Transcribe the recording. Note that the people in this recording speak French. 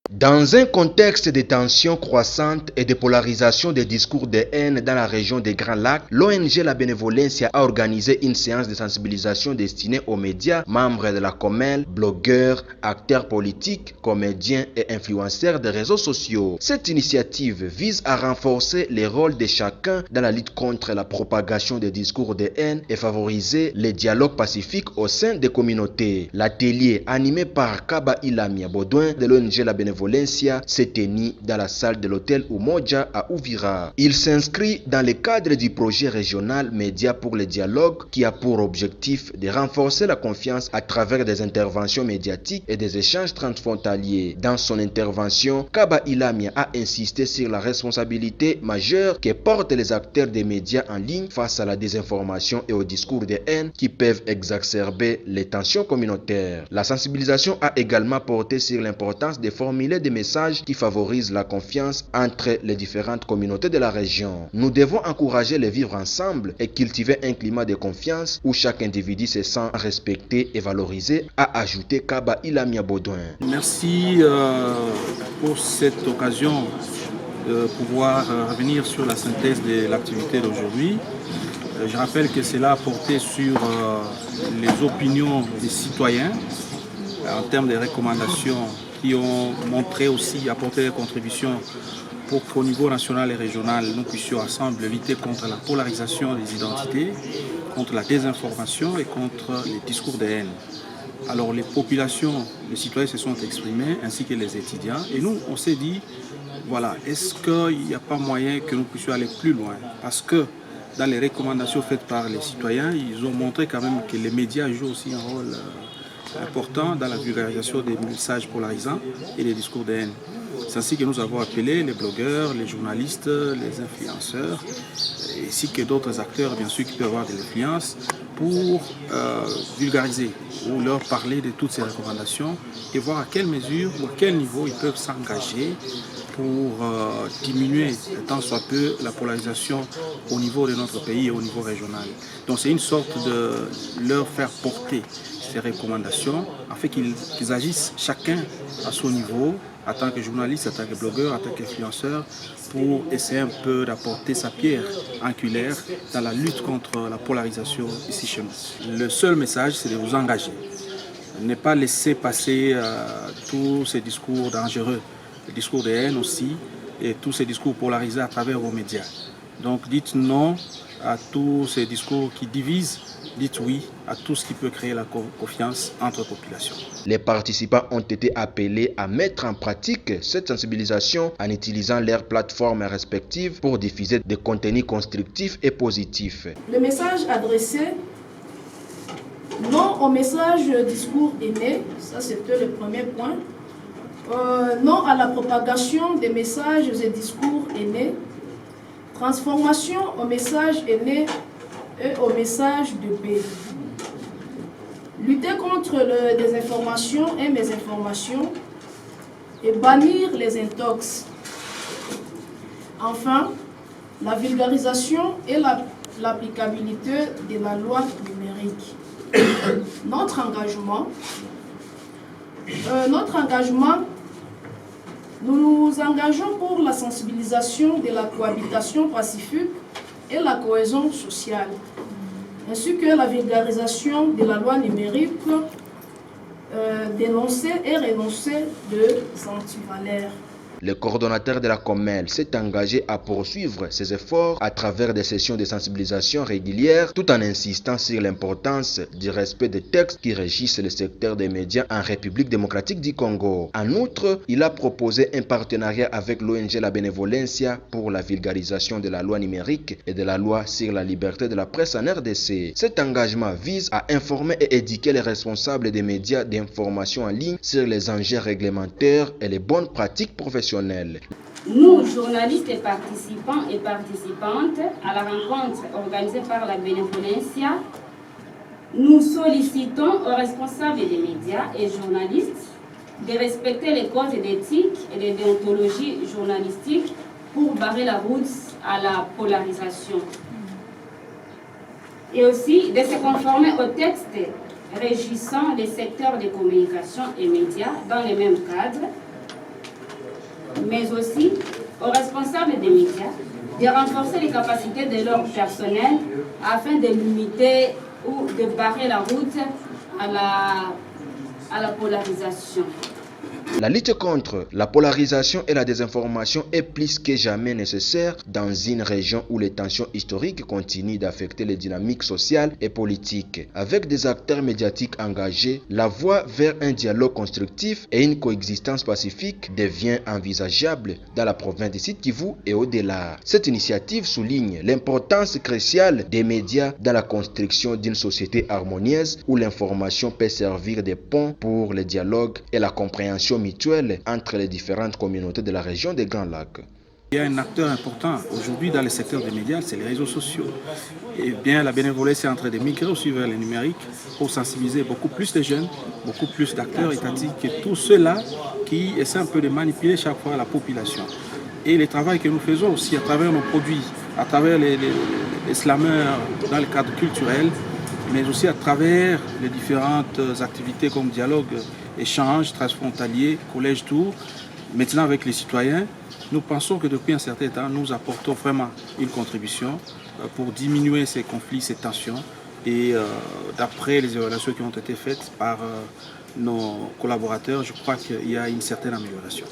Dans un contexte de tensions croissantes et de polarisation des discours de haine dans la région des Grands Lacs, l'ONG La Benevolencia a organisé une séance de sensibilisation destinée aux médias, membres de la COMEL, blogueurs, acteurs politiques, comédiens et influenceurs des réseaux sociaux. Cette initiative vise à renforcer les rôles de chacun dans la lutte contre la propagation des discours de haine et favoriser les dialogues pacifiques au sein des communautés. L'atelier, animé par Kaba Ilamia Baudouin de l'ONG La Benevolencia, s'est tenu dans la salle de l'hôtel Umoja à Uvira. Il s'inscrit dans le cadre du projet régional Médias pour le dialogue qui a pour objectif de renforcer la confiance à travers des interventions médiatiques et des échanges transfrontaliers. Dans son intervention, Kaba Ilamia a insisté sur la responsabilité majeure que portent les acteurs des médias en ligne face à la désinformation et aux discours de haine qui peuvent exacerber les tensions communautaires. La sensibilisation a également porté sur l'importance de formuler des messages qui favorisent la confiance entre les différentes communautés de la région. Nous devons encourager le vivre ensemble et cultiver un climat de confiance où chaque individu se sent respecté et valorisé, a ajouté Kaba Ilamia Baudouin. Merci pour cette occasion de pouvoir revenir sur la synthèse de l'activité d'aujourd'hui. Je rappelle que cela a porté sur les opinions des citoyens en termes de recommandations qui ont montré aussi, apporté des contributions pour qu'au niveau national et régional, nous puissions ensemble lutter contre la polarisation des identités, contre la désinformation et contre les discours de haine. Alors les populations, les citoyens se sont exprimés, ainsi que les étudiants, et nous, on s'est dit, voilà, est-ce qu'il n'y a pas moyen que nous puissions aller plus loin? Parce que dans les recommandations faites par les citoyens, ils ont montré quand même que les médias jouent aussi un rôle important dans la vulgarisation des messages polarisants et des discours de haine. C'est ainsi que nous avons appelé les blogueurs, les journalistes, les influenceurs, ainsi que d'autres acteurs, bien sûr, qui peuvent avoir de l'influence, pour vulgariser ou leur parler de toutes ces recommandations et voir à quelle mesure ou à quel niveau ils peuvent s'engager pour diminuer tant soit peu la polarisation au niveau de notre pays et au niveau régional. Donc c'est une sorte de leur faire porter ces recommandations afin qu'ils agissent chacun à son niveau, en tant que journaliste, en tant que blogueur, en tant qu'influenceur, pour essayer un peu d'apporter sa pierre angulaire dans la lutte contre la polarisation ici chez nous. Le seul message, c'est de vous engager. Ne pas laisser passer tous ces discours dangereux, les discours de haine aussi, et tous ces discours polarisés à travers vos médias. Donc dites non à tous ces discours qui divisent, dites oui à tout ce qui peut créer la confiance entre populations. Les participants ont été appelés à mettre en pratique cette sensibilisation en utilisant leurs plateformes respectives pour diffuser des contenus constructifs et positifs. Le message adressé, non au message discours haineux, ça c'était le premier point. Non à la propagation des messages et discours haineux. Transformation au message haineux et au message de paix. Lutter contre la désinformation et mésinformation et bannir les intox. Enfin, la vulgarisation et l'applicabilité de la loi numérique. Notre engagement, nous nous engageons pour la sensibilisation de la cohabitation pacifique et la cohésion sociale, ainsi que la vulgarisation de la loi numérique, dénoncer et renoncer de antivaleurs. Le coordonnateur de la COMEL s'est engagé à poursuivre ses efforts à travers des sessions de sensibilisation régulières tout en insistant sur l'importance du respect des textes qui régissent le secteur des médias en République démocratique du Congo. En outre, il a proposé un partenariat avec l'ONG La Benevolencia pour la vulgarisation de la loi numérique et de la loi sur la liberté de la presse en RDC. Cet engagement vise à informer et éduquer les responsables des médias d'information en ligne sur les enjeux réglementaires et les bonnes pratiques professionnelles. Nous, journalistes et participants et participantes à la rencontre organisée par la Benevolencia, nous sollicitons aux responsables des médias et journalistes de respecter les codes d'éthique et de déontologie journalistique pour barrer la route à la polarisation. et aussi de se conformer au texte régissant les secteurs de communication et médias dans le même cadre, mais aussi aux responsables des médias de renforcer les capacités de leur personnel afin de limiter ou de barrer la route à la polarisation. La lutte contre la polarisation et la désinformation est plus que jamais nécessaire dans une région où les tensions historiques continuent d'affecter les dynamiques sociales et politiques. Avec des acteurs médiatiques engagés, la voie vers un dialogue constructif et une coexistence pacifique devient envisageable dans la province du Sud Kivu et au-delà. Cette initiative souligne l'importance cruciale des médias dans la construction d'une société harmonieuse où l'information peut servir de pont pour le dialogue et la compréhension mutuelle entre les différentes communautés de la région des Grands Lacs. Il y a un acteur important aujourd'hui dans le secteur des médias, c'est les réseaux sociaux. Et bien la bénévolence est en train de migrer aussi vers le numérique pour sensibiliser beaucoup plus de jeunes, beaucoup plus d'acteurs étatiques et tous ceux-là qui essaient un peu de manipuler chaque fois la population. Et le travail que nous faisons aussi à travers nos produits, à travers les slameurs dans le cadre culturel, mais aussi à travers les différentes activités comme dialogue, échange transfrontalier, collège tour, maintenant avec les citoyens, nous pensons que depuis un certain temps, nous apportons vraiment une contribution pour diminuer ces conflits, ces tensions. Et d'après les évaluations qui ont été faites par nos collaborateurs, je crois qu'il y a une certaine amélioration.